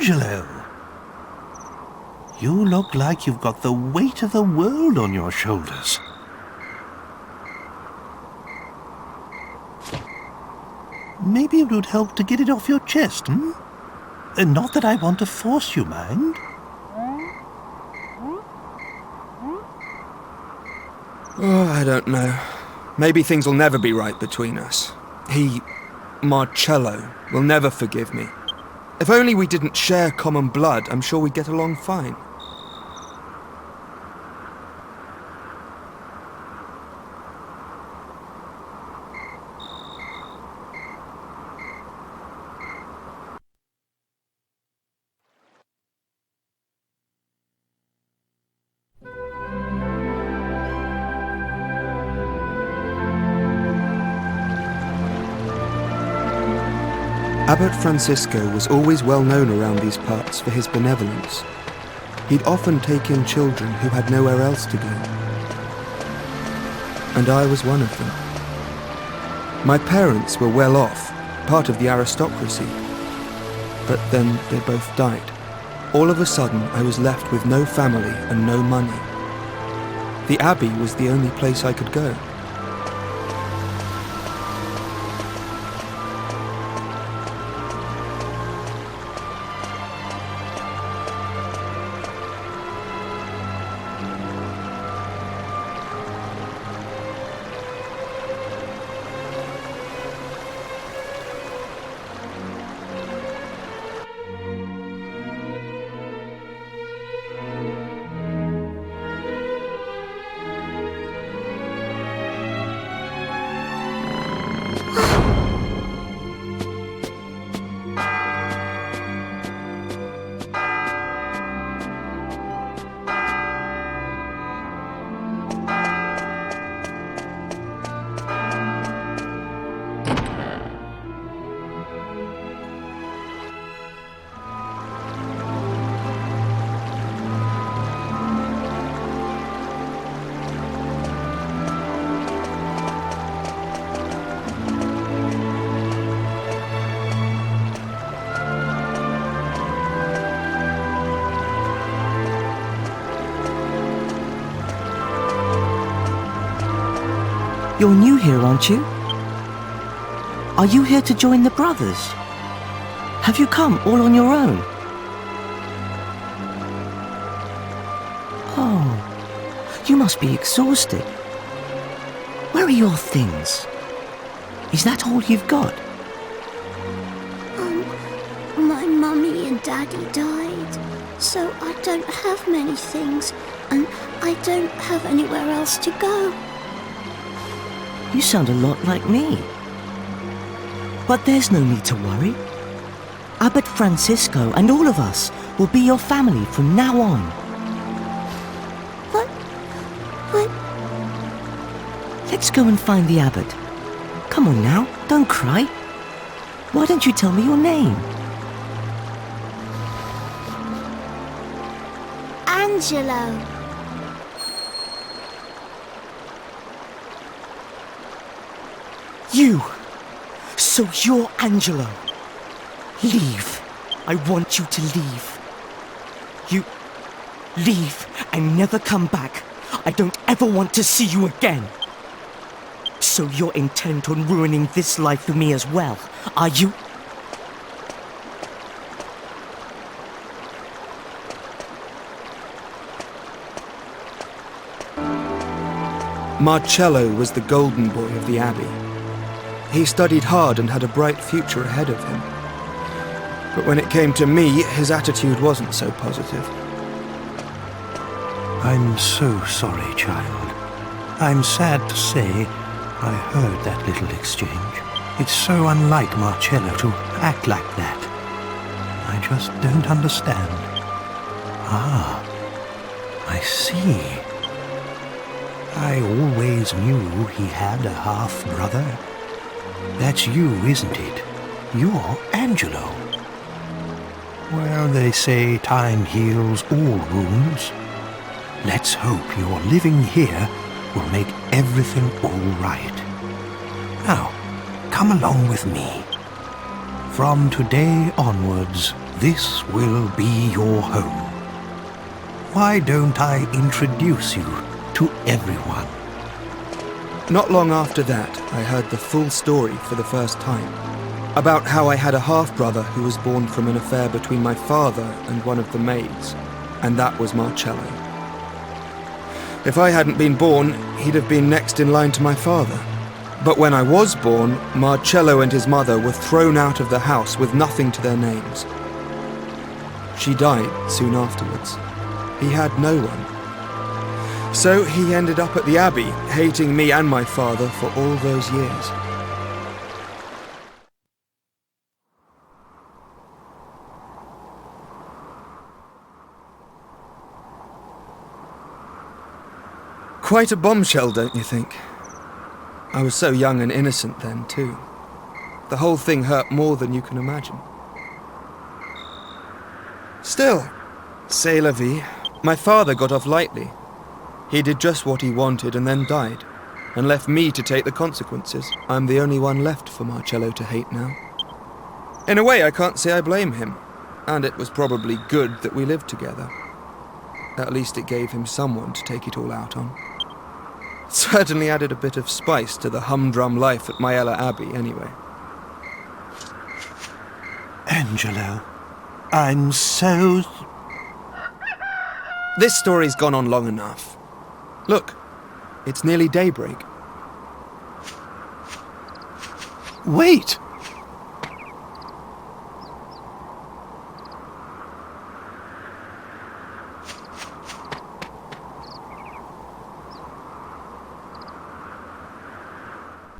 Angelo! You look like you've got the weight of the world on your shoulders. Maybe it would help to get it off your chest, hmm? Not that I want to force you, mind. Oh, I don't know. Maybe things will never be right between us. Marcello, will never forgive me. If only we didn't share common blood, I'm sure we'd get along fine. Abbot Francisco was always well known around these parts for his benevolence. He'd often take in children who had nowhere else to go. And I was one of them. My parents were well off, part of the aristocracy. But then they both died. All of a sudden, I was left with no family and no money. The Abbey was the only place I could go. You're new here, aren't you? Are you here to join the brothers? Have you come all on your own? Oh, you must be exhausted. Where are your things? Is that all you've got? My mummy and daddy died, so I don't have many things, and I don't have anywhere else to go. You sound a lot like me. But there's no need to worry. Abbot Francisco and all of us will be your family from now on. What? Let's go and find the abbot. Come on now, don't cry. Why don't you tell me your name? Angelo. You! So you're Angelo. Leave. I want you to leave. You leave and never come back. I don't ever want to see you again. So you're intent on ruining this life for me as well, are you? Marcello was the golden boy of the Abbey. He studied hard and had a bright future ahead of him. But when it came to me, his attitude wasn't so positive. I'm so sorry, child. I'm sad to say I heard that little exchange. It's so unlike Marcello to act like that. I just don't understand. Ah, I see. I always knew he had a half-brother. That's you, isn't it? You're Angelo. Well, they say time heals all wounds. Let's hope your living here will make everything all right. Now, come along with me. From today onwards, This will be your home. Why don't I introduce you to everyone? Not long after that, I heard the full story for the first time. About how I had a half-brother who was born from an affair between my father and one of the maids, and that was Marcello. If I hadn't been born, he'd have been next in line to my father. But when I was born, Marcello and his mother were thrown out of the house with nothing to their names. She died soon afterwards. He had no one. So he ended up at the Abbey, hating me and my father for all those years. Quite a bombshell, don't you think? I was so young and innocent then, too. The whole thing hurt more than you can imagine. Still, c'est la vie. My father got off lightly. He did just what he wanted and then died, and left me to take the consequences. I'm the only one left for Marcello to hate now. In a way, I can't say I blame him, and it was probably good that we lived together. At least it gave him someone to take it all out on. It certainly added a bit of spice to the humdrum life at Myella Abbey, anyway. Angelo, I'm so... This story's gone on long enough. Look, it's nearly daybreak. Wait!